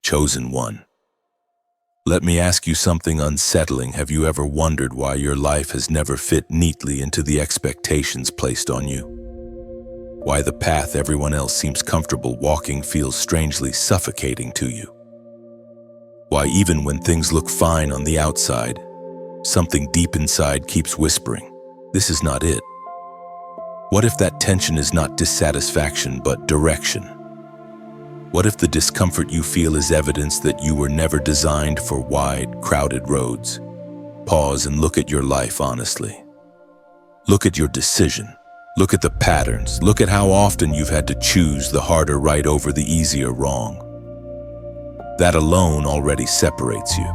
chosen one. Let me ask you something unsettling. Have you ever wondered why your life has never fit neatly into the expectations placed on you? Why the path everyone else seems comfortable walking feels strangely suffocating to you? Why even when things look fine on the outside, something deep inside keeps whispering, "This is not it." What if that tension is not dissatisfaction but direction? What if the discomfort you feel is evidence that you were never designed for wide, crowded roads? Pause and look at your life honestly. Look at your decision. Look at the patterns. Look at how often you've had to choose the harder right over the easier wrong. That alone already separates you.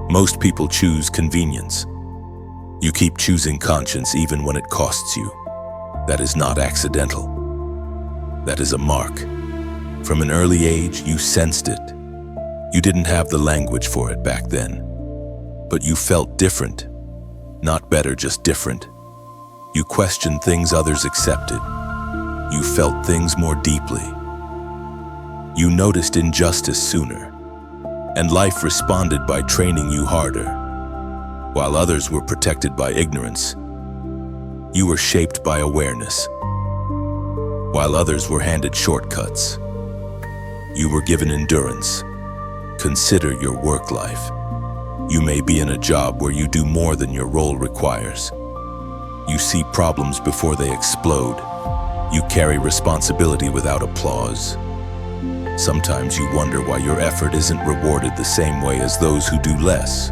Most people choose convenience. You keep choosing conscience even when it costs you. That is not accidental. That is a mark. From an early age, you sensed it. You didn't have the language for it back then, but you felt different. Not better, just different. You questioned things others accepted. You felt things more deeply. You noticed injustice sooner, and life responded by training you harder. While others were protected by ignorance, you were shaped by awareness. While others were handed shortcuts, you were given endurance. Consider your work life. You may be in a job where you do more than your role requires. You see problems before they explode. You carry responsibility without applause. Sometimes you wonder why your effort isn't rewarded the same way as those who do less.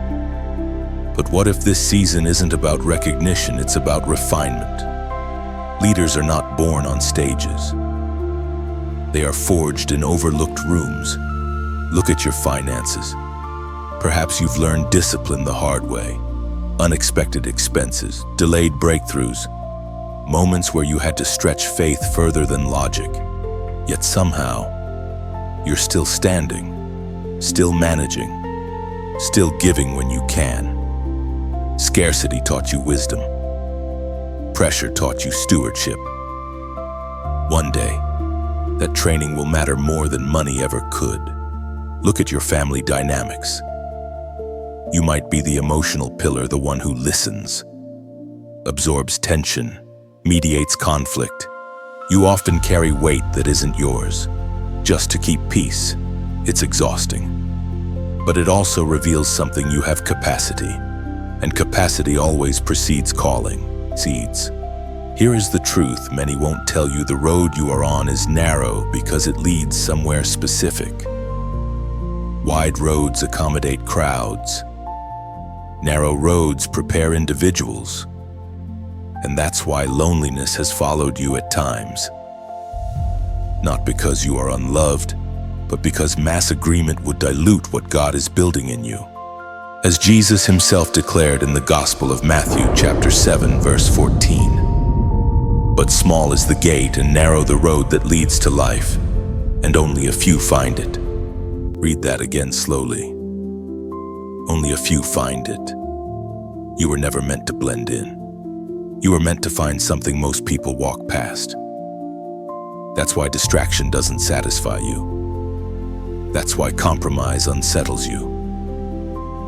But what if this season isn't about recognition, it's about refinement? Leaders are not born on stages. They are forged in overlooked rooms. Look at your finances. Perhaps you've learned discipline the hard way. Unexpected expenses, delayed breakthroughs, moments where you had to stretch faith further than logic. Yet somehow, you're still standing, still managing, still giving when you can. Scarcity taught you wisdom. Pressure taught you stewardship. One day, that training will matter more than money ever could. Look at your family dynamics. You might be the emotional pillar, the one who listens, absorbs tension, mediates conflict. You often carry weight that isn't yours, just to keep peace. It's exhausting. But it also reveals something: you have capacity. And capacity always precedes calling, seeds. Here is the truth many won't tell you: the road you are on is narrow because it leads somewhere specific. Wide roads accommodate crowds. Narrow roads prepare individuals. And that's why loneliness has followed you at times. Not because you are unloved, but because mass agreement would dilute what God is building in you. As Jesus himself declared in the Gospel of Matthew, chapter 7, verse 14, "But small is the gate and narrow the road that leads to life, and only a few find it." Read that again slowly. Only a few find it. You were never meant to blend in. You were meant to find something most people walk past. That's why distraction doesn't satisfy you. That's why compromise unsettles you.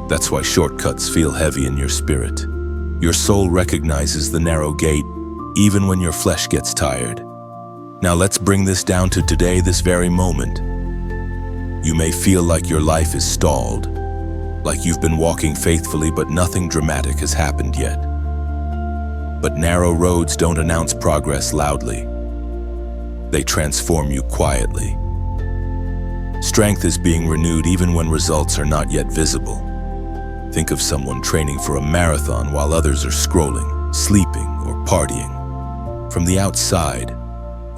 That's why shortcuts feel heavy in your spirit. Your soul recognizes the narrow gate, even when your flesh gets tired. Now let's bring this down to today, this very moment. You may feel like your life is stalled, like you've been walking faithfully but nothing dramatic has happened yet. But narrow roads don't announce progress loudly. They transform you quietly. Strength is being renewed even when results are not yet visible. Think of someone training for a marathon while others are scrolling, sleeping, or partying. From the outside,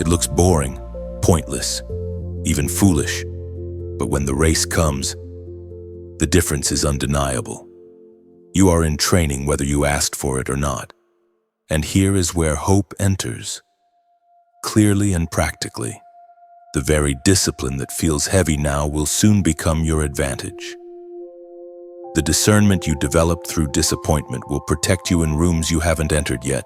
it looks boring, pointless, even foolish. But when the race comes, the difference is undeniable. You are in training whether you asked for it or not. And here is where hope enters. Clearly and practically, the very discipline that feels heavy now will soon become your advantage. The discernment you developed through disappointment will protect you in rooms you haven't entered yet.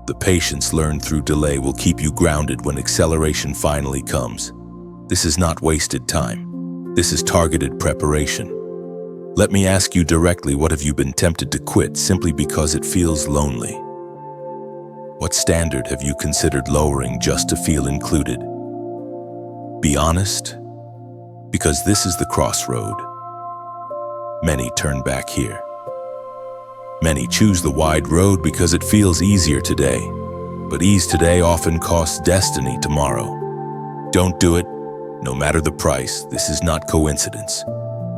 The patience learned through delay will keep you grounded when acceleration finally comes. This is not wasted time. This is targeted preparation. Let me ask you directly, what have you been tempted to quit simply because it feels lonely? What standard have you considered lowering just to feel included? Be honest, because this is the crossroad. Many turn back here. Many choose the wide road because it feels easier today, but ease today often costs destiny tomorrow. Don't do it, no matter the price. This is not coincidence.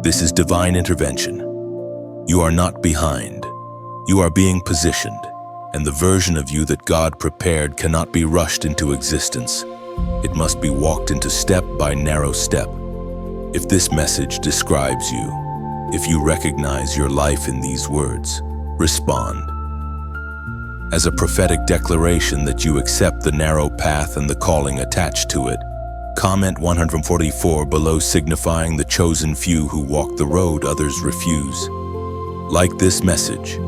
This is divine intervention. You are not behind. You are being positioned, and the version of you that God prepared cannot be rushed into existence. It must be walked into step by narrow step. If this message describes you, if you recognize your life in these words, respond. As a prophetic declaration that you accept the narrow path and the calling attached to it, comment 144 below, signifying the chosen few who walk the road others refuse. Like this message,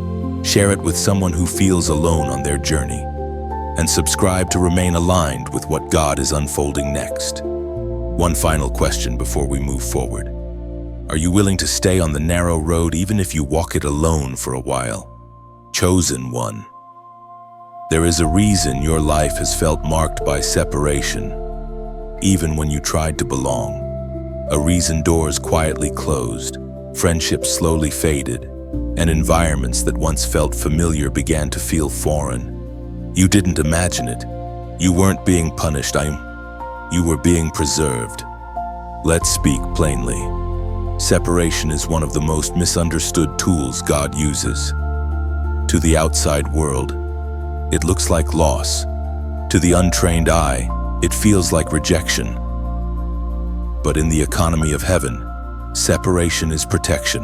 share it with someone who feels alone on their journey, and subscribe to remain aligned with what God is unfolding next. One final question before we move forward. Are you willing to stay on the narrow road even if you walk it alone for a while? Chosen one. There is a reason your life has felt marked by separation, even when you tried to belong. A reason doors quietly closed, friendships slowly faded, and environments that once felt familiar began to feel foreign. You didn't imagine it. You weren't being punished. You were being preserved. Let's speak plainly. Separation is one of the most misunderstood tools God uses. To the outside world, it looks like loss. To the untrained eye, it feels like rejection. But in the economy of heaven, separation is protection.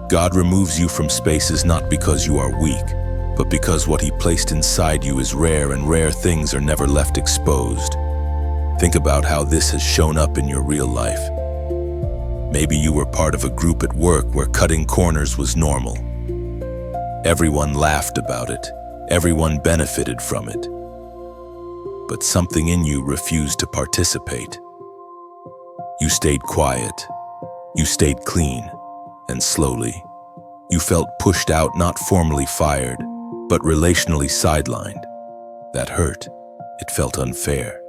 God removes you from spaces not because you are weak, but because what He placed inside you is rare, and rare things are never left exposed. Think about how this has shown up in your real life. Maybe you were part of a group at work where cutting corners was normal. Everyone laughed about it. Everyone benefited from it. But something in you refused to participate. You stayed quiet. You stayed clean. And slowly, you felt pushed out, not formally fired, but relationally sidelined. That hurt. It felt unfair.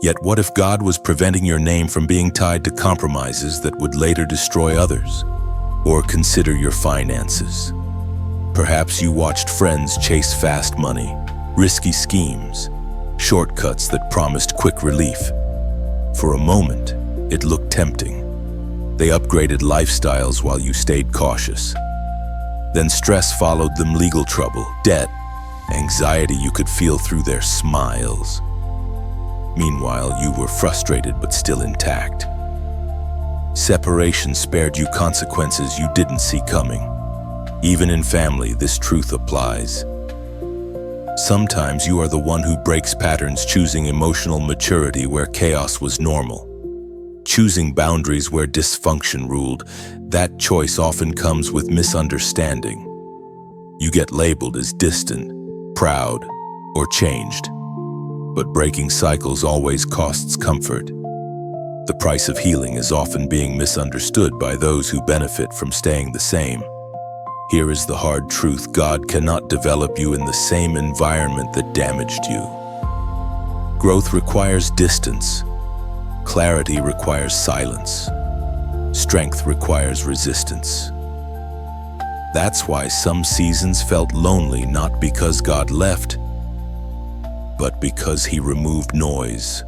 Yet what if God was preventing your name from being tied to compromises that would later destroy others? Or consider your finances. Perhaps you watched friends chase fast money, risky schemes, shortcuts that promised quick relief. For a moment, it looked tempting. They upgraded lifestyles while you stayed cautious. Then stress followed them, legal trouble, debt, anxiety you could feel through their smiles. Meanwhile, you were frustrated but still intact. Separation spared you consequences you didn't see coming. Even in family, this truth applies. Sometimes you are the one who breaks patterns, choosing emotional maturity where chaos was normal. Choosing boundaries where dysfunction ruled. That choice often comes with misunderstanding. You get labeled as distant, proud, or changed. But breaking cycles always costs comfort. The price of healing is often being misunderstood by those who benefit from staying the same. Here is the hard truth: God cannot develop you in the same environment that damaged you. Growth requires distance. Clarity requires silence. Strength requires resistance. That's why some seasons felt lonely, not because God left, but because He removed noise.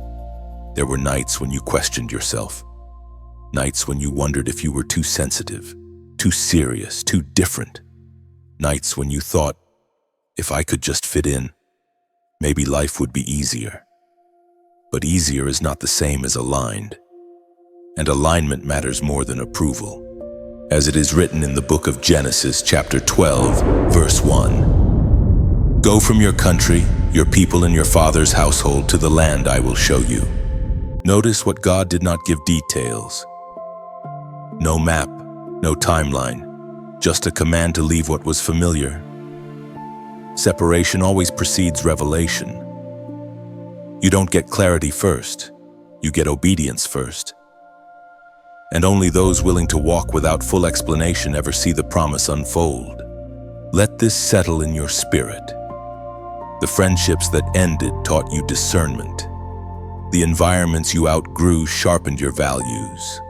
There were nights when you questioned yourself. Nights when you wondered if you were too sensitive, too serious, too different. Nights when you thought, if I could just fit in, maybe life would be easier. But easier is not the same as aligned. And alignment matters more than approval. As it is written in the book of Genesis, chapter 12, verse 1. Go from your country, your people, and your father's household to the land I will show you. Notice what God did not give details. No map, no timeline, just a command to leave what was familiar. Separation always precedes revelation. You don't get clarity first. You get obedience first. And only those willing to walk without full explanation ever see the promise unfold. Let this settle in your spirit. The friendships that ended taught you discernment. The environments you outgrew sharpened your values.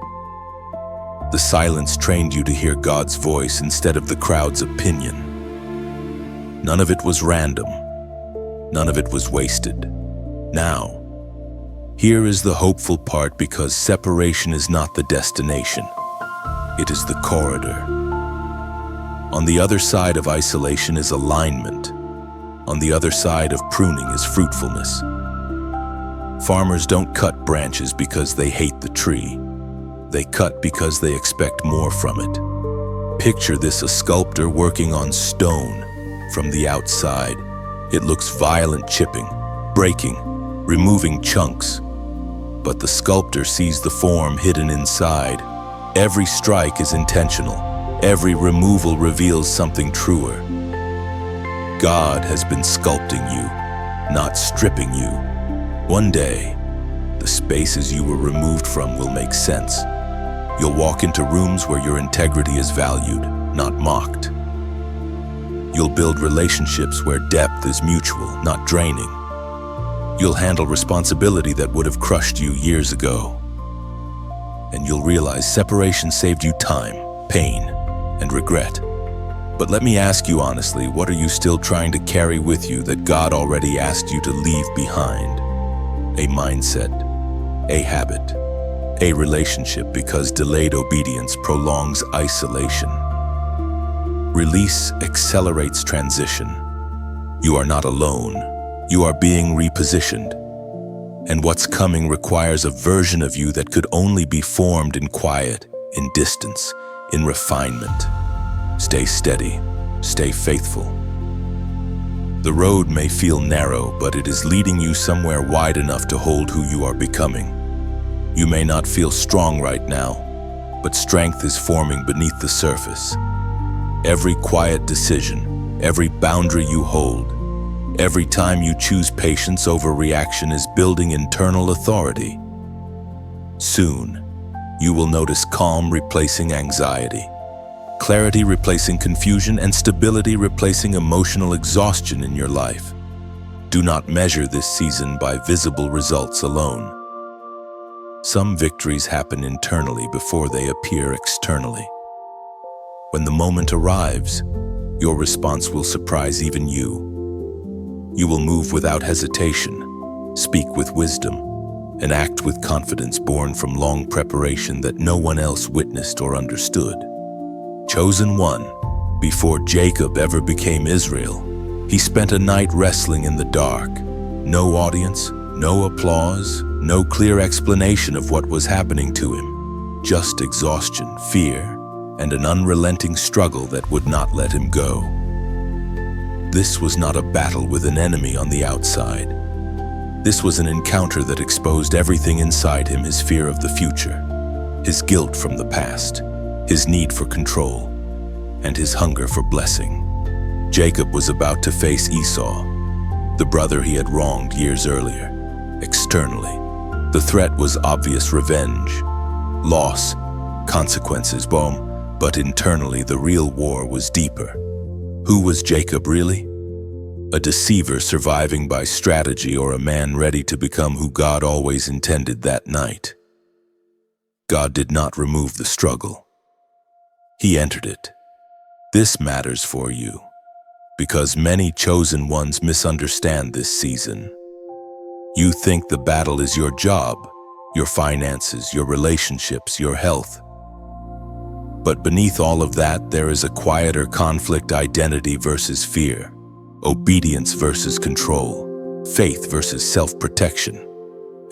The silence trained you to hear God's voice instead of the crowd's opinion. None of it was random. None of it was wasted. Now, here is the hopeful part, because separation is not the destination. It is the corridor. On the other side of isolation is alignment. On the other side of pruning is fruitfulness. Farmers don't cut branches because they hate the tree. They cut because they expect more from it. Picture this: a sculptor working on stone. From the outside, it looks violent, chipping, breaking, removing chunks. But the sculptor sees the form hidden inside. Every strike is intentional. Every removal reveals something truer. God has been sculpting you, not stripping you. One day, the spaces you were removed from will make sense. You'll walk into rooms where your integrity is valued, not mocked. You'll build relationships where depth is mutual, not draining. You'll handle responsibility that would have crushed you years ago. And you'll realize separation saved you time, pain, and regret. But let me ask you honestly, what are you still trying to carry with you that God already asked you to leave behind? A mindset, a habit, a relationship, because delayed obedience prolongs isolation. Release accelerates transition. You are not alone. You are being repositioned. And what's coming requires a version of you that could only be formed in quiet, in distance, in refinement. Stay steady. Stay faithful. The road may feel narrow, but it is leading you somewhere wide enough to hold who you are becoming. You may not feel strong right now, but strength is forming beneath the surface. Every quiet decision, every boundary you hold, every time you choose patience over reaction is building internal authority. Soon, you will notice calm replacing anxiety, clarity replacing confusion, and stability replacing emotional exhaustion in your life. Do not measure this season by visible results alone. Some victories happen internally before they appear externally. When the moment arrives, your response will surprise even you. You will move without hesitation, speak with wisdom, and act with confidence born from long preparation that no one else witnessed or understood. Chosen one, before Jacob ever became Israel, he spent a night wrestling in the dark. No audience, no applause, no clear explanation of what was happening to him. Just exhaustion, fear, and an unrelenting struggle that would not let him go. This was not a battle with an enemy on the outside. This was an encounter that exposed everything inside him: his fear of the future, his guilt from the past, his need for control, and his hunger for blessing. Jacob was about to face Esau, the brother he had wronged years earlier. Externally, the threat was obvious: revenge, loss, consequences, but internally the real war was deeper. Who was Jacob really? A deceiver surviving by strategy, or a man ready to become who God always intended that night? God did not remove the struggle. He entered it. This matters for you, because many chosen ones misunderstand this season. You think the battle is your job, your finances, your relationships, your health. But beneath all of that, there is a quieter conflict: identity versus fear, obedience versus control, faith versus self-protection.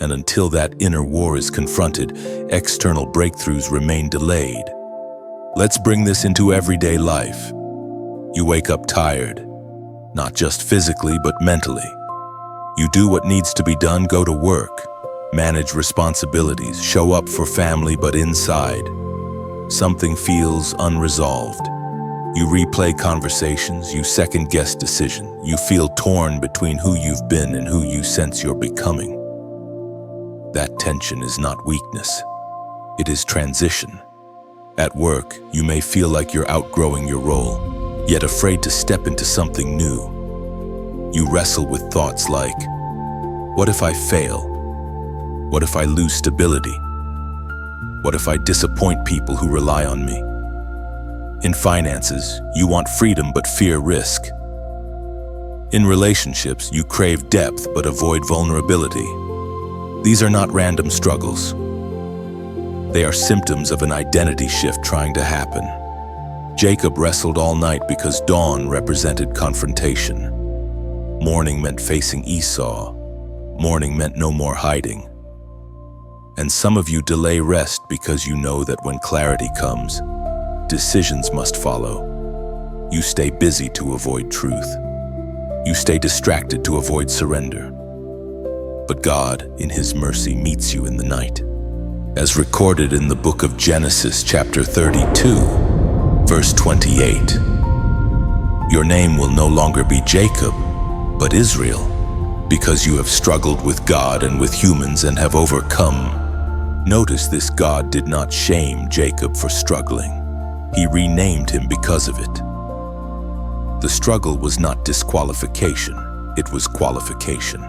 And until that inner war is confronted, external breakthroughs remain delayed. Let's bring this into everyday life. You wake up tired, not just physically, but mentally. You do what needs to be done, go to work, manage responsibilities, show up for family, but inside, something feels unresolved. You replay conversations, you second-guess decisions, you feel torn between who you've been and who you sense you're becoming. That tension is not weakness. It is transition. At work, you may feel like you're outgrowing your role, yet afraid to step into something new. You wrestle with thoughts like, what if I fail? What if I lose stability? What if I disappoint people who rely on me? In finances, you want freedom but fear risk. In relationships, you crave depth but avoid vulnerability. These are not random struggles. They are symptoms of an identity shift trying to happen. Jacob wrestled all night because dawn represented confrontation. Morning meant facing Esau. Morning meant no more hiding. And some of you delay rest because you know that when clarity comes, decisions must follow. You stay busy to avoid truth. You stay distracted to avoid surrender. But God, in His mercy, meets you in the night. As recorded in the book of Genesis, chapter 32, verse 28. Your name will no longer be Jacob, but Israel, because you have struggled with God and with humans and have overcome. Notice this: God did not shame Jacob for struggling. He renamed him because of it. The struggle was not disqualification, it was qualification.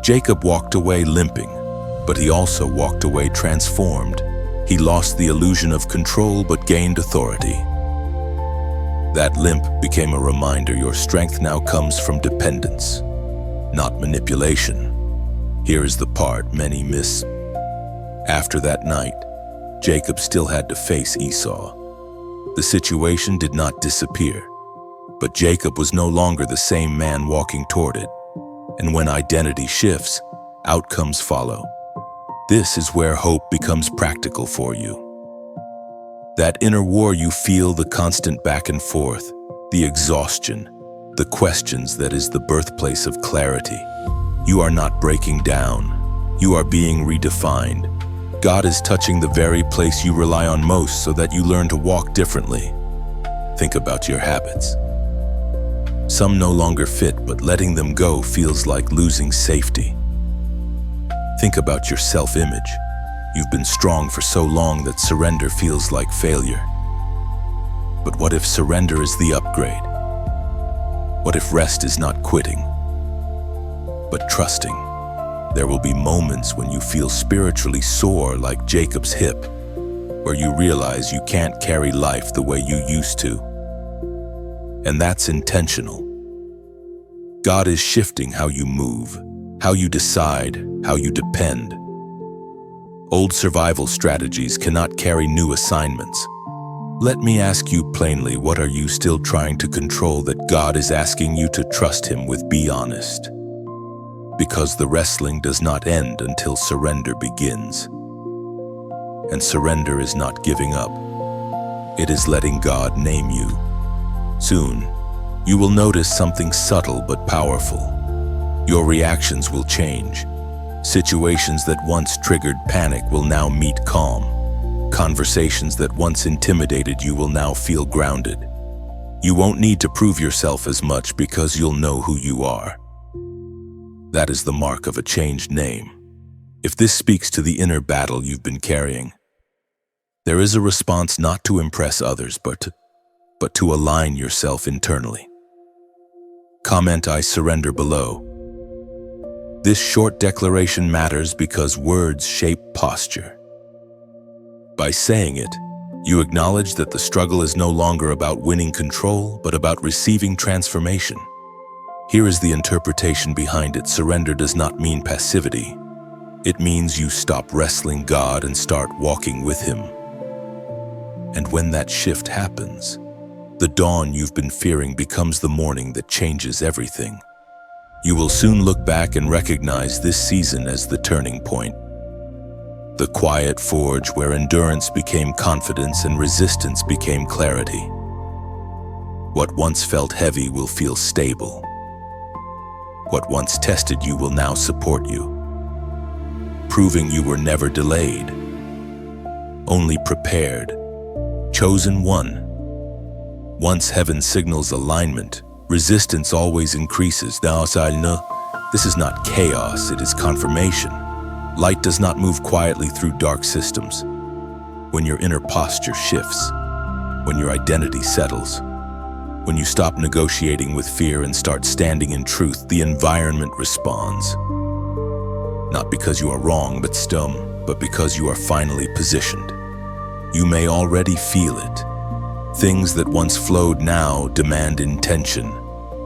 Jacob walked away limping, but he also walked away transformed. He lost the illusion of control but gained authority. That limp became a reminder your strength now comes from dependence, not manipulation. Here is the part many miss. After that night, Jacob still had to face Esau. The situation did not disappear, but Jacob was no longer the same man walking toward it. And when identity shifts, outcomes follow. This is where hope becomes practical for you. That inner war you feel, the constant back and forth, the exhaustion, the questions, that is the birthplace of clarity. You are not breaking down. You are being redefined. God is touching the very place you rely on most so that you learn to walk differently. Think about your habits. Some no longer fit, but letting them go feels like losing safety. Think about your self-image. You've been strong for so long that surrender feels like failure. But what if surrender is the upgrade? What if rest is not quitting, but trusting? There will be moments when you feel spiritually sore, like Jacob's hip, where you realize you can't carry life the way you used to. And that's intentional. God is shifting how you move, how you decide, how you depend. Old survival strategies cannot carry new assignments. Let me ask you plainly, what are you still trying to control that God is asking you to trust Him with? Be honest. Because the wrestling does not end until surrender begins. And surrender is not giving up. It is letting God name you. Soon, you will notice something subtle but powerful. Your reactions will change. Situations that once triggered panic will now meet calm. Conversations that once intimidated you will now feel grounded. You won't need to prove yourself as much because you'll know who you are. That is the mark of a changed name. If this speaks to the inner battle you've been carrying, there is a response not to impress others, but to align yourself internally. Comment "I surrender" below. This short declaration matters because words shape posture. By saying it, you acknowledge that the struggle is no longer about winning control, but about receiving transformation. Here is the interpretation behind it. Surrender does not mean passivity. It means you stop wrestling God and start walking with Him. And when that shift happens, the dawn you've been fearing becomes the morning that changes everything. You will soon look back and recognize this season as the turning point. The quiet forge where endurance became confidence and resistance became clarity. What once felt heavy will feel stable. What once tested you will now support you, proving you were never delayed, only prepared, chosen one. Once heaven signals alignment, resistance always increases. This is not chaos, it is confirmation. Light does not move quietly through dark systems. When your inner posture shifts, when your identity settles, when you stop negotiating with fear and start standing in truth, the environment responds. Not because you are wrong but because you are finally positioned. You may already feel it. Things that once flowed now demand intention.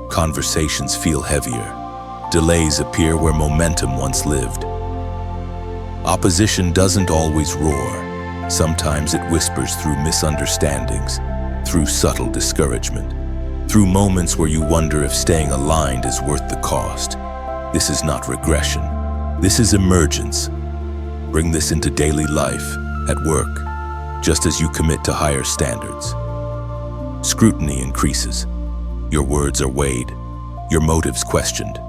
Conversations feel heavier. Delays appear where momentum once lived. Opposition doesn't always roar. Sometimes it whispers through misunderstandings, through subtle discouragement, through moments where you wonder if staying aligned is worth the cost. This is not regression. This is emergence. Bring this into daily life, at work, just as you commit to higher standards. Scrutiny increases. Your words are weighed, your motives questioned.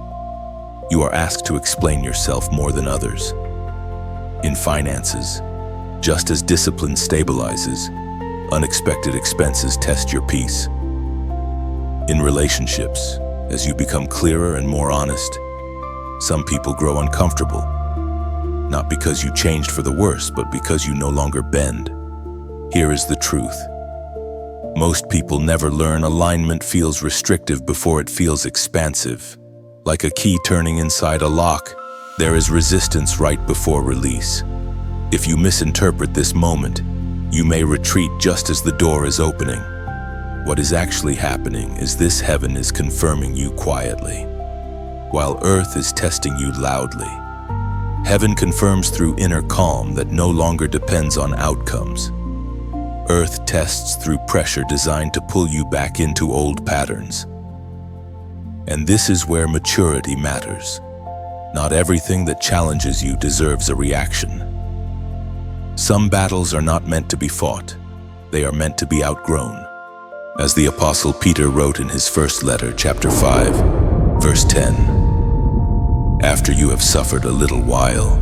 You are asked to explain yourself more than others. In finances, just as discipline stabilizes, unexpected expenses test your peace. In relationships, as you become clearer and more honest, some people grow uncomfortable, not because you changed for the worse, but because you no longer bend. Here is the truth. Most people never learn alignment feels restrictive before it feels expansive. Like a key turning inside a lock, there is resistance right before release. If you misinterpret this moment, you may retreat just as the door is opening. What is actually happening is this: heaven is confirming you quietly, while earth is testing you loudly. Heaven confirms through inner calm that no longer depends on outcomes. Earth tests through pressure designed to pull you back into old patterns. And this is where maturity matters. Not everything that challenges you deserves a reaction. Some battles are not meant to be fought. They are meant to be outgrown. As the Apostle Peter wrote in his first letter, chapter 5, verse 10, "After you have suffered a little while,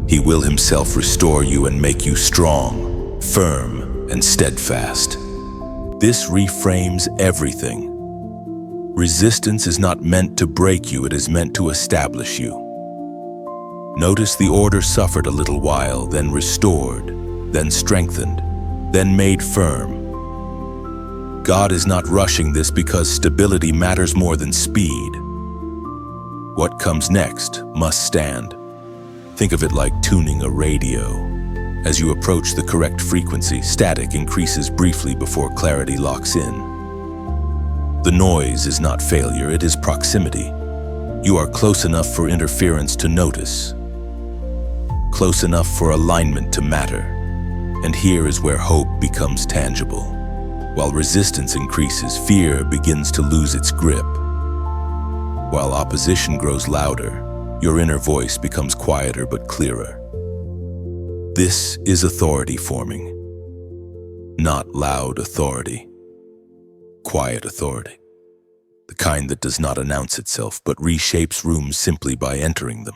he will himself restore you and make you strong, firm, and steadfast." This reframes everything. Resistance is not meant to break you, it is meant to establish you. Notice the order: suffered a little while, then restored, then strengthened, then made firm. God is not rushing this because stability matters more than speed. What comes next must stand. Think of it like tuning a radio. As you approach the correct frequency, static increases briefly before clarity locks in. The noise is not failure, it is proximity. You are close enough for interference to notice, close enough for alignment to matter. And here is where hope becomes tangible. While resistance increases, fear begins to lose its grip. While opposition grows louder, your inner voice becomes quieter but clearer. This is authority forming, not loud authority. Quiet authority, the kind that does not announce itself but reshapes rooms simply by entering them.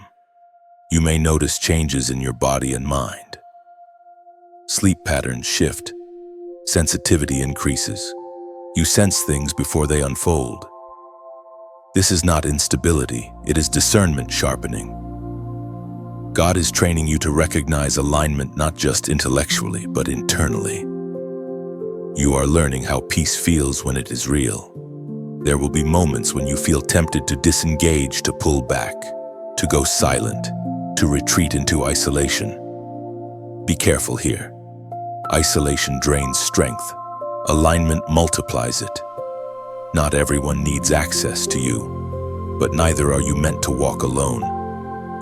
You may notice changes in your body and mind. Sleep patterns shift, sensitivity increases. You sense things before they unfold. This is not instability, it is discernment sharpening. God is training you to recognize alignment not just intellectually, but internally. You are learning how peace feels when it is real. There will be moments when you feel tempted to disengage, to pull back, to go silent, to retreat into isolation. Be careful here. Isolation drains strength. Alignment multiplies it. Not everyone needs access to you, but neither are you meant to walk alone.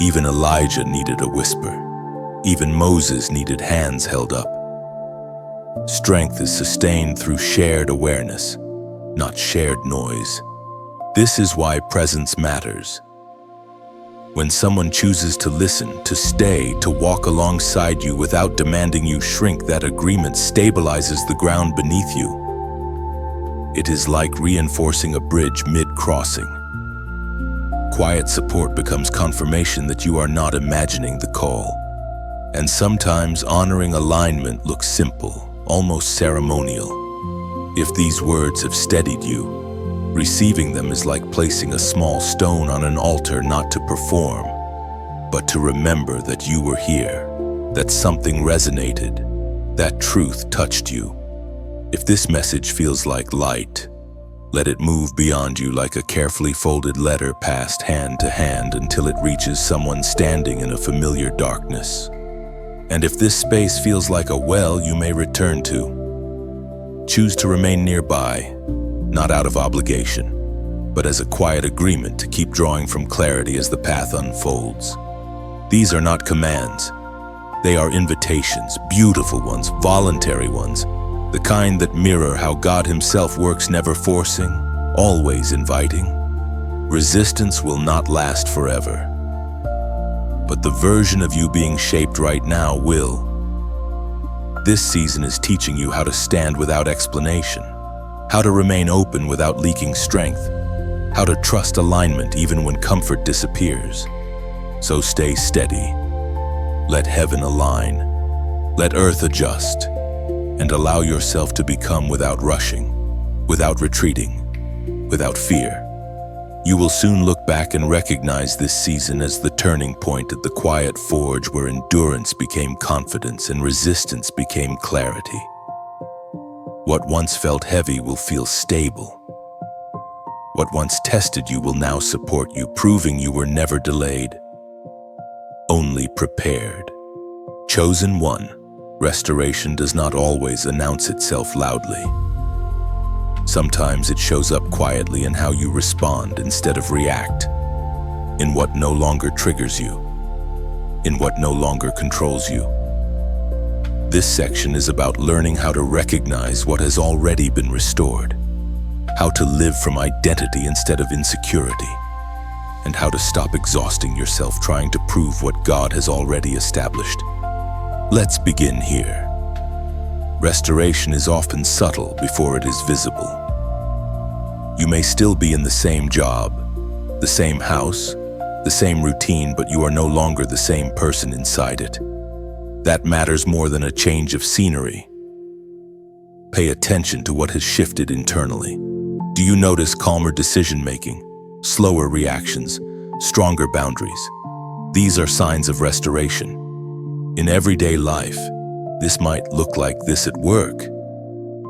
Even Elijah needed a whisper. Even Moses needed hands held up. Strength is sustained through shared awareness, not shared noise. This is why presence matters. When someone chooses to listen, to stay, to walk alongside you without demanding you shrink, that agreement stabilizes the ground beneath you. It is like reinforcing a bridge mid-crossing. Quiet support becomes confirmation that you are not imagining the call. And sometimes honoring alignment looks simple, almost ceremonial. If these words have steadied you, receiving them is like placing a small stone on an altar, not to perform, but to remember that you were here, that something resonated, that truth touched you. If this message feels like light, let it move beyond you like a carefully folded letter passed hand to hand until it reaches someone standing in a familiar darkness. And if this space feels like a well you may return to, choose to remain nearby, not out of obligation, but as a quiet agreement to keep drawing from clarity as the path unfolds. These are not commands. They are invitations, beautiful ones, voluntary ones, the kind that mirror how God Himself works, never forcing, always inviting. Resistance will not last forever, but the version of you being shaped right now will. This season is teaching you how to stand without explanation, how to remain open without leaking strength, how to trust alignment even when comfort disappears. So stay steady. Let heaven align. Let earth adjust. And allow yourself to become without rushing, without retreating, without fear. You will soon look back and recognize this season as the turning point at the quiet forge where endurance became confidence and resistance became clarity. What once felt heavy will feel stable. What once tested you will now support you, proving you were never delayed, only prepared. Chosen one. Restoration does not always announce itself loudly. Sometimes it shows up quietly in how you respond instead of react, in what no longer triggers you, in what no longer controls you. This section is about learning how to recognize what has already been restored, how to live from identity instead of insecurity, and how to stop exhausting yourself trying to prove what God has already established. Let's begin here. Restoration is often subtle before it is visible. You may still be in the same job, the same house, the same routine, but you are no longer the same person inside it. That matters more than a change of scenery. Pay attention to what has shifted internally. Do you notice calmer decision-making, slower reactions, stronger boundaries? These are signs of restoration. In everyday life, this might look like this at work.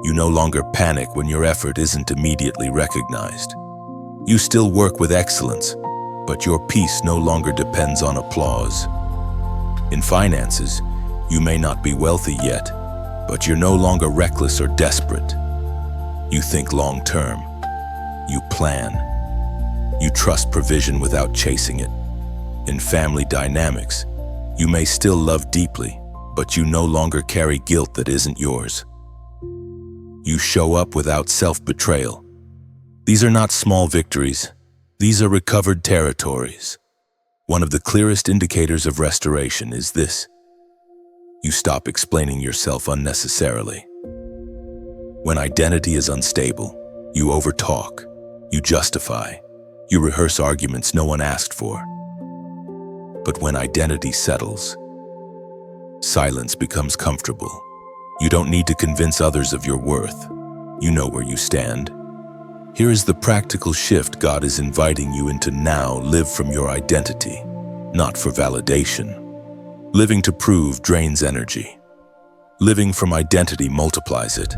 You no longer panic when your effort isn't immediately recognized. You still work with excellence, but your peace no longer depends on applause. In finances, you may not be wealthy yet, but you're no longer reckless or desperate. You think long-term. You plan. You trust provision without chasing it. In family dynamics, you may still love deeply, but you no longer carry guilt that isn't yours. You show up without self-betrayal. These are not small victories. These are recovered territories. One of the clearest indicators of restoration is this. You stop explaining yourself unnecessarily. When identity is unstable, you overtalk, you justify, you rehearse arguments no one asked for. But when identity settles, silence becomes comfortable. You don't need to convince others of your worth. You know where you stand. Here is the practical shift God is inviting you into now. Live from your identity, not for validation. Living to prove drains energy. Living from identity multiplies it.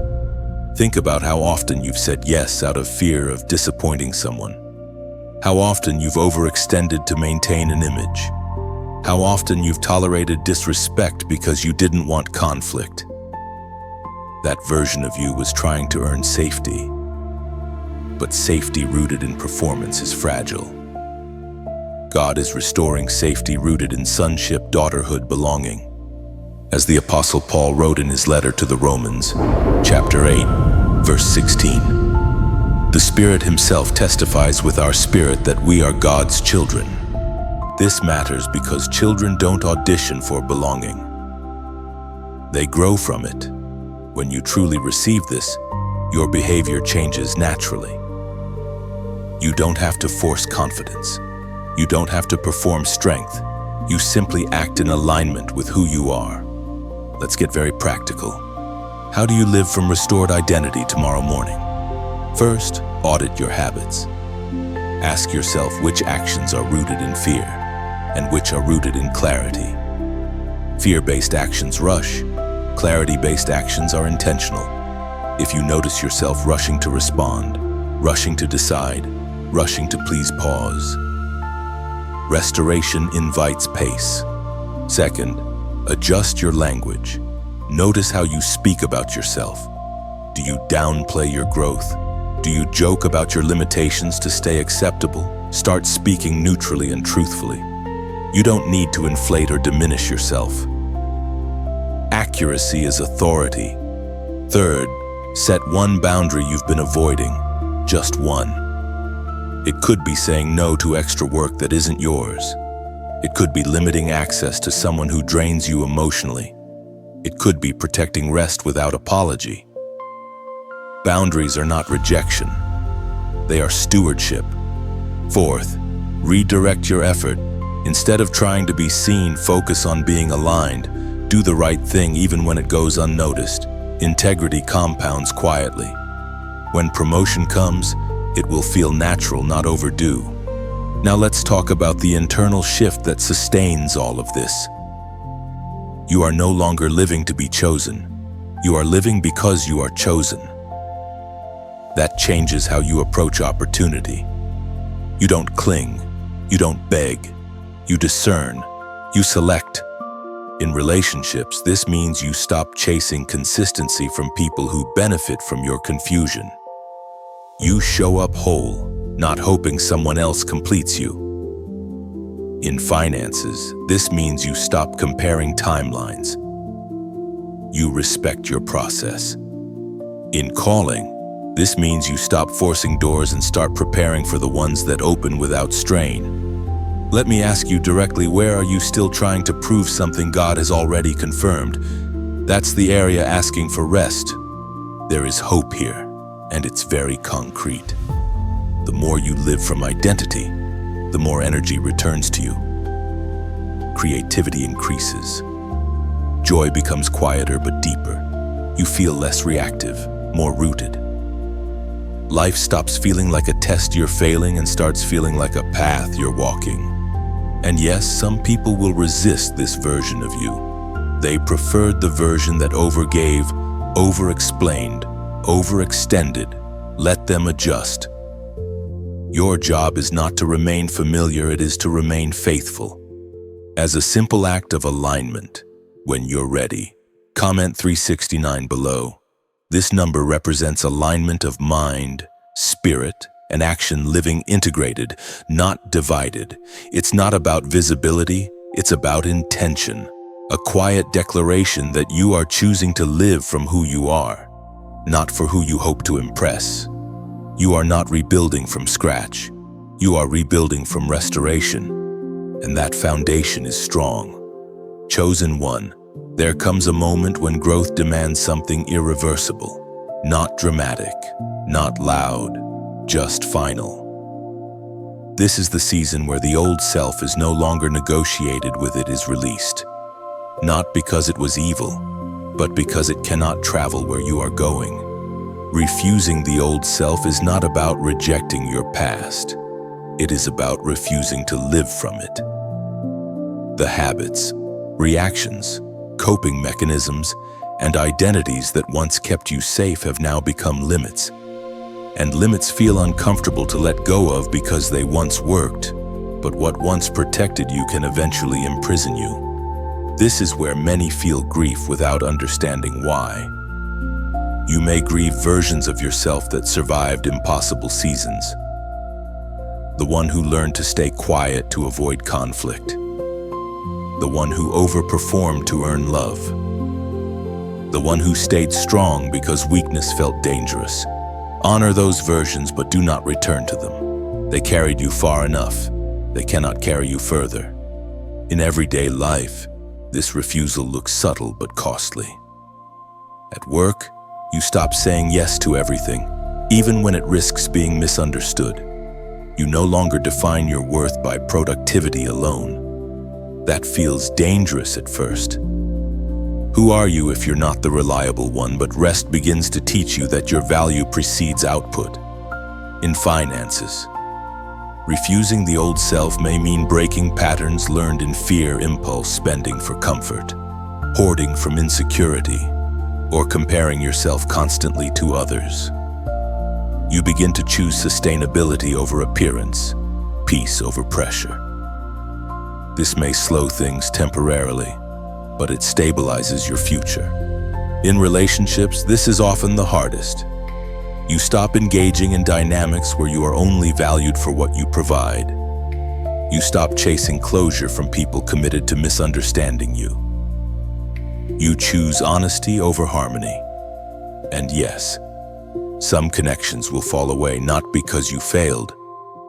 Think about how often you've said yes out of fear of disappointing someone. How often you've overextended to maintain an image. How often you've tolerated disrespect because you didn't want conflict. That version of you was trying to earn safety. But safety rooted in performance is fragile. God is restoring safety rooted in sonship, daughterhood, belonging. As the Apostle Paul wrote in his letter to the Romans, chapter 8, verse 16, the Spirit Himself testifies with our spirit that we are God's children. This matters because children don't audition for belonging. They grow from it. When you truly receive this, your behavior changes naturally. You don't have to force confidence. You don't have to perform strength. You simply act in alignment with who you are. Let's get very practical. How do you live from restored identity tomorrow morning? First, audit your habits. Ask yourself which actions are rooted in fear, and which are rooted in clarity. Fear-based actions rush. Clarity-based actions are intentional. If you notice yourself rushing to respond, rushing to decide, rushing to please pause. Restoration invites pace. Second, adjust your language. Notice how you speak about yourself. Do you downplay your growth? Do you joke about your limitations to stay acceptable? Start speaking neutrally and truthfully. You don't need to inflate or diminish yourself. Accuracy is authority. Third, set one boundary you've been avoiding. Just one. It could be saying no to extra work that isn't yours. It could be limiting access to someone who drains you emotionally. It could be protecting rest without apology. Boundaries are not rejection. They are stewardship. Fourth, redirect your effort. Instead of trying to be seen, focus on being aligned. Do the right thing even when it goes unnoticed. Integrity compounds quietly. When promotion comes, it will feel natural, not overdue. Now let's talk about the internal shift that sustains all of this. You are no longer living to be chosen. You are living because you are chosen. That changes how you approach opportunity. You don't cling. You don't beg. You discern. You select. In relationships, this means you stop chasing consistency from people who benefit from your confusion. You show up whole, not hoping someone else completes you. In finances, this means you stop comparing timelines. You respect your process. In calling, this means you stop forcing doors and start preparing for the ones that open without strain. Let me ask you directly, where are you still trying to prove something God has already confirmed? That's the area asking for rest. There is hope here, and it's very concrete. The more you live from identity, the more energy returns to you. Creativity increases. Joy becomes quieter but deeper. You feel less reactive, more rooted. Life stops feeling like a test you're failing and starts feeling like a path you're walking. And yes, some people will resist this version of you. They preferred the version that overgave, over-explained, overextended. Let them adjust. Your job is not to remain familiar, it is to remain faithful. As a simple act of alignment, when you're ready, comment 369 below. This number represents alignment of mind, spirit, and action, living integrated, not divided. It's not about visibility, it's about intention. A quiet declaration that you are choosing to live from who you are, not for who you hope to impress. You are not rebuilding from scratch. You are rebuilding from restoration. And that foundation is strong. Chosen one, there comes a moment when growth demands something irreversible. Not dramatic, not loud, just final. This is the season where the old self is no longer negotiated with, it is released. Not because it was evil, but because it cannot travel where you are going. Refusing the old self is not about rejecting your past. It is about refusing to live from it. The habits, reactions, coping mechanisms, and identities that once kept you safe have now become limits. And limits feel uncomfortable to let go of because they once worked, but what once protected you can eventually imprison you. This is where many feel grief without understanding why. You may grieve versions of yourself that survived impossible seasons. The one who learned to stay quiet to avoid conflict. The one who overperformed to earn love. The one who stayed strong because weakness felt dangerous. Honor those versions, but do not return to them. They carried you far enough. They cannot carry you further. In everyday life, this refusal looks subtle but costly. At work, you stop saying yes to everything, even when it risks being misunderstood. You no longer define your worth by productivity alone. That feels dangerous at first. Who are you if you're not the reliable one, but rest begins to teach you that your value precedes output. In finances, Refusing the old self may mean breaking patterns learned in fear, impulse spending for comfort, hoarding from insecurity, or comparing yourself constantly to others. You begin to choose sustainability over appearance, peace over pressure. This may slow things temporarily, but it stabilizes your future. In relationships, this is often the hardest. You stop engaging in dynamics where you are only valued for what you provide. You stop chasing closure from people committed to misunderstanding you. You choose honesty over harmony. And yes, some connections will fall away not because you failed,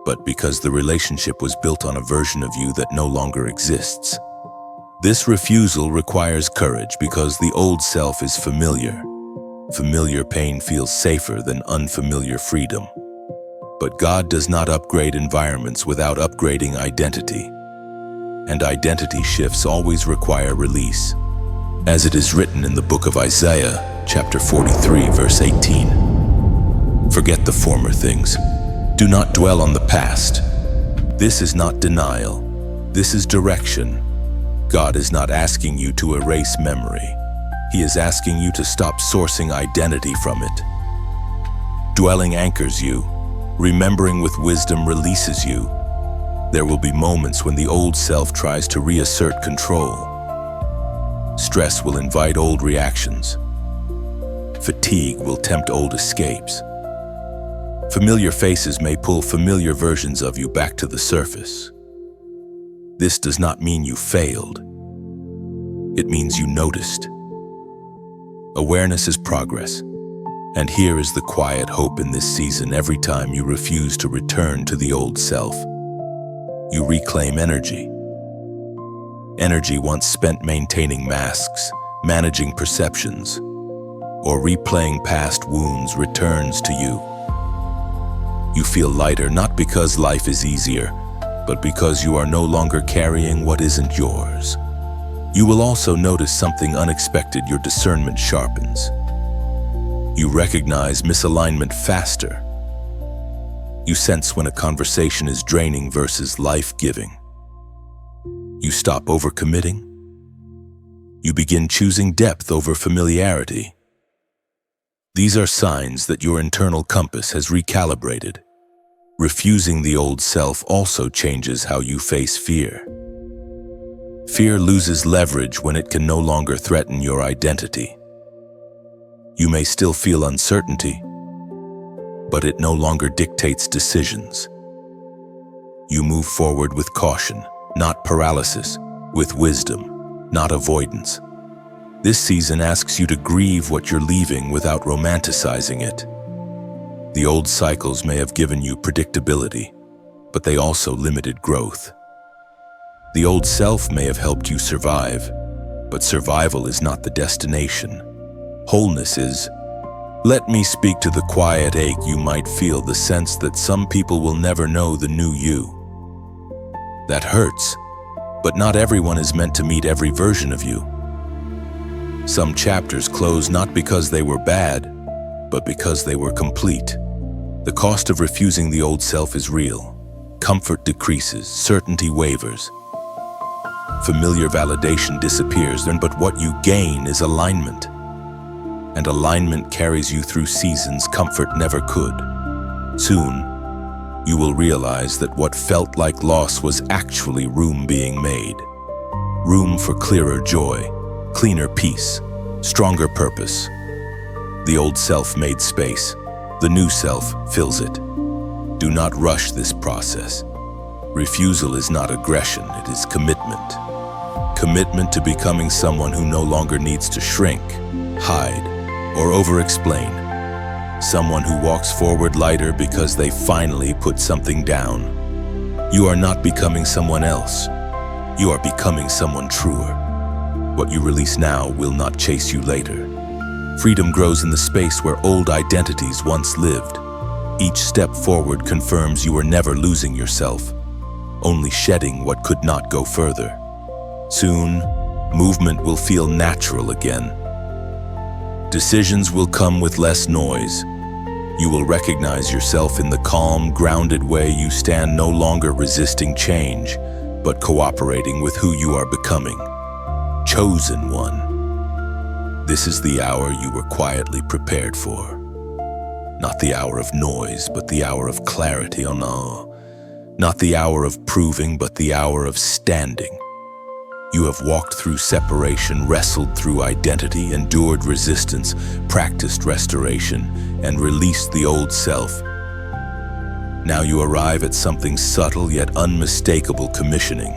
but because the relationship was built on a version of you that no longer exists. This refusal requires courage because the old self is familiar. Familiar pain feels safer than unfamiliar freedom. But God does not upgrade environments without upgrading identity. And identity shifts always require release. As it is written in the book of Isaiah, chapter 43, verse 18. Forget the former things. Do not dwell on the past. This is not denial. This is direction. God is not asking you to erase memory. He is asking you to stop sourcing identity from it. Dwelling anchors you. Remembering with wisdom releases you. There will be moments when the old self tries to reassert control. Stress will invite old reactions. Fatigue will tempt old escapes. Familiar faces may pull familiar versions of you back to the surface. This does not mean you failed. It means you noticed. Awareness is progress, and here is the quiet hope in this season. Every time you refuse to return to the old self, you reclaim energy. Energy once spent maintaining masks, managing perceptions, or replaying past wounds returns to you. You feel lighter not because life is easier, but because you are no longer carrying what isn't yours. You will also notice something unexpected. Your discernment sharpens. You recognize misalignment faster. You sense when a conversation is draining versus life-giving. You stop overcommitting. You begin choosing depth over familiarity. These are signs that your internal compass has recalibrated. Refusing the old self also changes how you face fear. Fear loses leverage when it can no longer threaten your identity. You may still feel uncertainty, but it no longer dictates decisions. You move forward with caution, not paralysis, with wisdom, not avoidance. This season asks you to grieve what you're leaving without romanticizing it. The old cycles may have given you predictability, but they also limited growth. The old self may have helped you survive, but survival is not the destination. Wholeness is. Let me speak to the quiet ache you might feel, the sense that some people will never know the new you. That hurts, but not everyone is meant to meet every version of you. Some chapters close not because they were bad, but because they were complete. The cost of refusing the old self is real. Comfort decreases, certainty wavers. Familiar validation disappears, but what you gain is alignment. And alignment carries you through seasons comfort never could. Soon, you will realize that what felt like loss was actually room being made. Room for clearer joy, cleaner peace, stronger purpose. The old self made space. The new self fills it. Do not rush this process. Refusal is not aggression, it is commitment. Commitment to becoming someone who no longer needs to shrink, hide, or over-explain. Someone who walks forward lighter because they finally put something down. You are not becoming someone else. You are becoming someone truer. What you release now will not chase you later. Freedom grows in the space where old identities once lived. Each step forward confirms you are never losing yourself, only shedding what could not go further. Soon, movement will feel natural again. Decisions will come with less noise. You will recognize yourself in the calm, grounded way you stand, no longer resisting change, but cooperating with who you are becoming. Chosen one. This is the hour you were quietly prepared for. Not the hour of noise, but the hour of clarity. Oh no. Not the hour of proving, but the hour of standing. You have walked through separation, wrestled through identity, endured resistance, practiced restoration, and released the old self. Now you arrive at something subtle yet unmistakable: commissioning.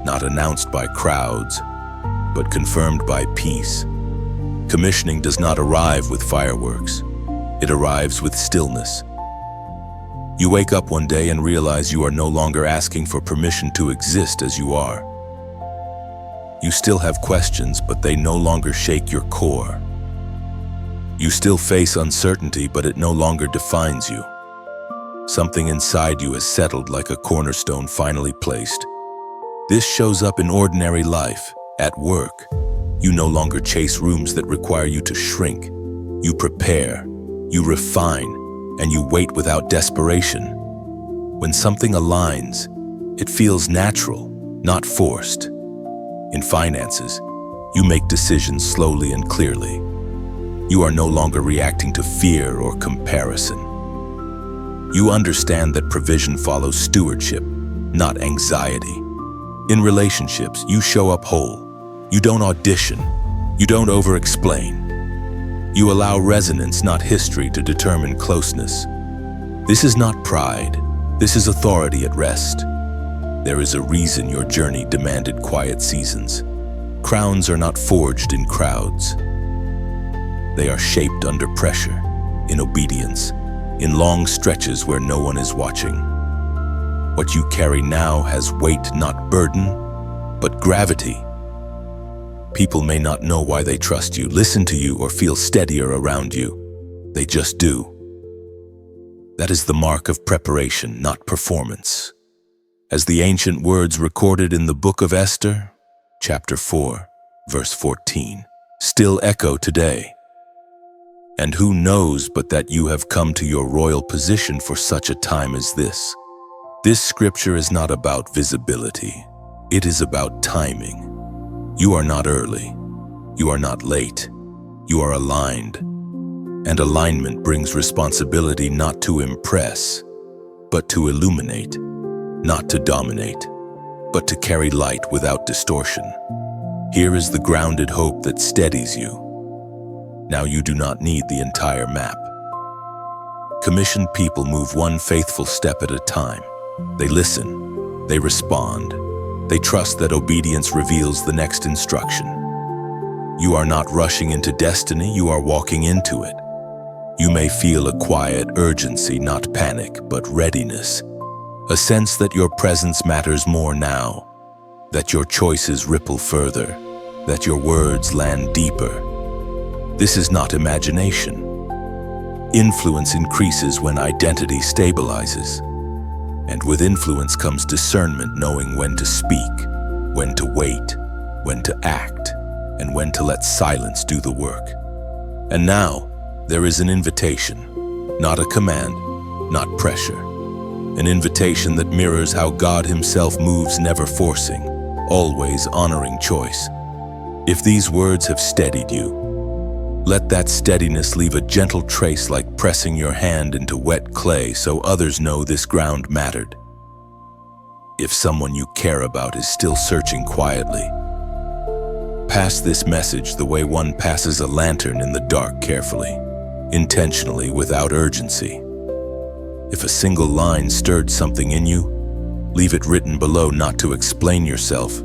Not announced by crowds, but confirmed by peace. Commissioning does not arrive with fireworks. It arrives with stillness. You wake up one day and realize you are no longer asking for permission to exist as you are. You still have questions, but they no longer shake your core. You still face uncertainty, but it no longer defines you. Something inside you has settled like a cornerstone finally placed. This shows up in ordinary life, at work. You no longer chase rooms that require you to shrink. You prepare, you refine, and you wait without desperation. When something aligns, it feels natural, not forced. In finances, you make decisions slowly and clearly. You are no longer reacting to fear or comparison. You understand that provision follows stewardship, not anxiety. In relationships, you show up whole. You don't audition. You don't over-explain. You allow resonance, not history, to determine closeness. This is not pride. This is authority at rest. There is a reason your journey demanded quiet seasons. Crowns are not forged in crowds. They are shaped under pressure, in obedience, in long stretches where no one is watching. What you carry now has weight, not burden, but gravity. People may not know why they trust you, listen to you, or feel steadier around you. They just do. That is the mark of preparation, not performance. As the ancient words recorded in the book of Esther, chapter 4, verse 14, still echo today. And who knows but that you have come to your royal position for such a time as this? This scripture is not about visibility. It is about timing. You are not early. You are not late. You are aligned. And alignment brings responsibility, not to impress, but to illuminate. Not to dominate, but to carry light without distortion. Here is the grounded hope that steadies you. Now you do not need the entire map. Commissioned people move one faithful step at a time. They listen, they respond, they trust that obedience reveals the next instruction. You are not rushing into destiny, you are walking into it. You may feel a quiet urgency, not panic, but readiness. A sense that your presence matters more now, that your choices ripple further, that your words land deeper. This is not imagination. Influence increases when identity stabilizes. And with influence comes discernment, knowing when to speak, when to wait, when to act, and when to let silence do the work. And now, there is an invitation, not a command, not pressure. An invitation that mirrors how God Himself moves, never forcing, always honoring choice. If these words have steadied you, let that steadiness leave a gentle trace, like pressing your hand into wet clay so others know this ground mattered. If someone you care about is still searching quietly, pass this message the way one passes a lantern in the dark, carefully, intentionally, without urgency. If a single line stirred something in you, leave it written below, not to explain yourself,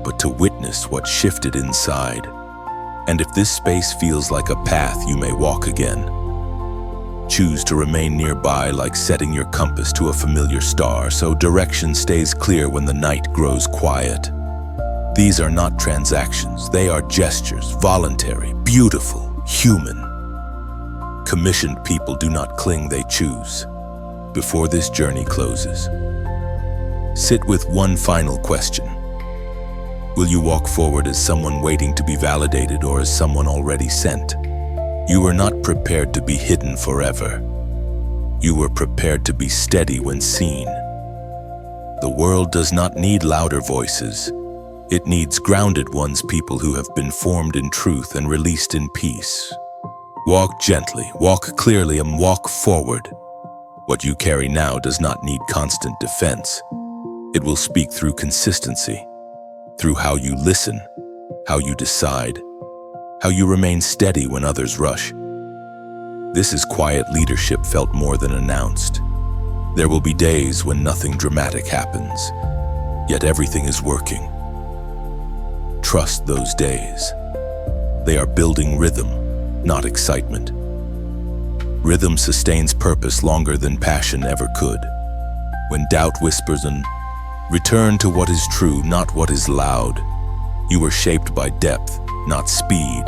but to witness what shifted inside. And if this space feels like a path you may walk again, choose to remain nearby, like setting your compass to a familiar star so direction stays clear when the night grows quiet. These are not transactions, they are gestures, voluntary, beautiful, human. Commissioned people do not cling, they choose. Before this journey closes, sit with one final question. Will you walk forward as someone waiting to be validated, or as someone already sent? You were not prepared to be hidden forever. You were prepared to be steady when seen. The world does not need louder voices. It needs grounded ones, people who have been formed in truth and released in peace. Walk gently, walk clearly, and walk forward. What you carry now does not need constant defense. It will speak through consistency, through how you listen, how you decide, how you remain steady when others rush. This is quiet leadership felt more than announced. There will be days when nothing dramatic happens, yet everything is working. Trust those days. They are building rhythm, not excitement. Rhythm sustains purpose longer than passion ever could. When doubt whispers and return to what is true, not what is loud. You were shaped by depth, not speed.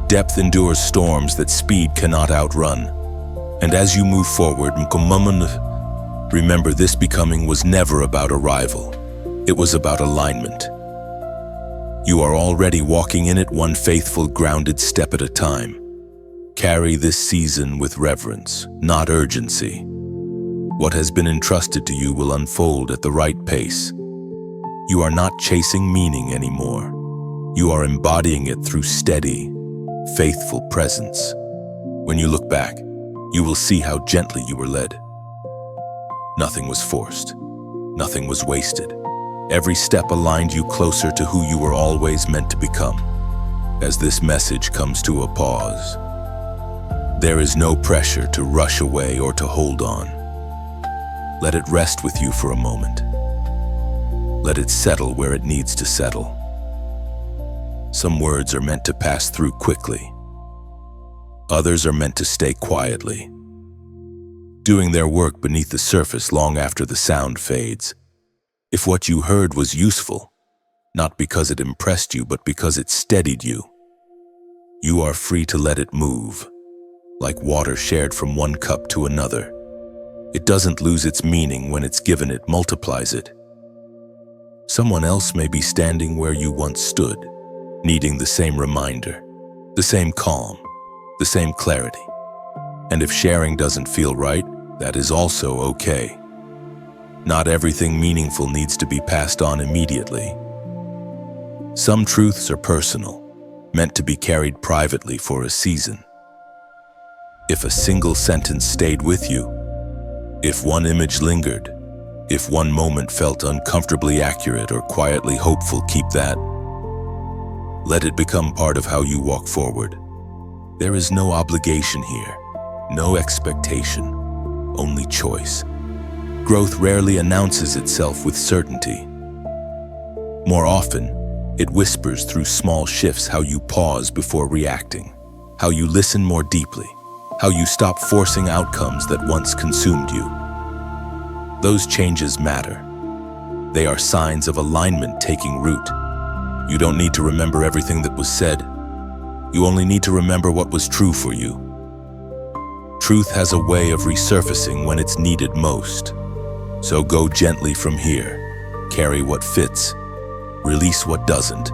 Depth endures storms that speed cannot outrun. And as you move forward, remember, this becoming was never about arrival. It was about alignment. You are already walking in it, one faithful, grounded step at a time. Carry this season with reverence, not urgency. What has been entrusted to you will unfold at the right pace. You are not chasing meaning anymore. You are embodying it through steady, faithful presence. When you look back, you will see how gently you were led. Nothing was forced. Nothing was wasted. Every step aligned you closer to who you were always meant to become. As this message comes to a pause, there is no pressure to rush away or to hold on. Let it rest with you for a moment. Let it settle where it needs to settle. Some words are meant to pass through quickly. Others are meant to stay quietly, doing their work beneath the surface long after the sound fades. If what you heard was useful, not because it impressed you, but because it steadied you, you are free to let it move, like water shared from one cup to another. It doesn't lose its meaning when it's given, it multiplies it. Someone else may be standing where you once stood, needing the same reminder, the same calm, the same clarity. And if sharing doesn't feel right, that is also okay. Not everything meaningful needs to be passed on immediately. Some truths are personal, meant to be carried privately for a season. If a single sentence stayed with you, if one image lingered, if one moment felt uncomfortably accurate or quietly hopeful, keep that. Let it become part of how you walk forward. There is no obligation here, no expectation, only choice. Growth rarely announces itself with certainty. More often, it whispers through small shifts: how you pause before reacting, how you listen more deeply, how you stop forcing outcomes that once consumed you. Those changes matter. They are signs of alignment taking root. You don't need to remember everything that was said. You only need to remember what was true for you. Truth has a way of resurfacing when it's needed most. So go gently from here. Carry what fits. Release what doesn't.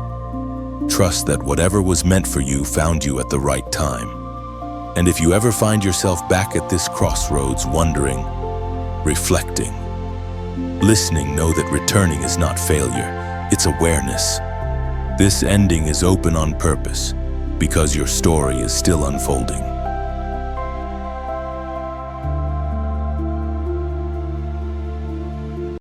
Trust that whatever was meant for you found you at the right time. And if you ever find yourself back at this crossroads, wondering, reflecting, listening, know that returning is not failure, it's awareness. This ending is open on purpose, because your story is still unfolding.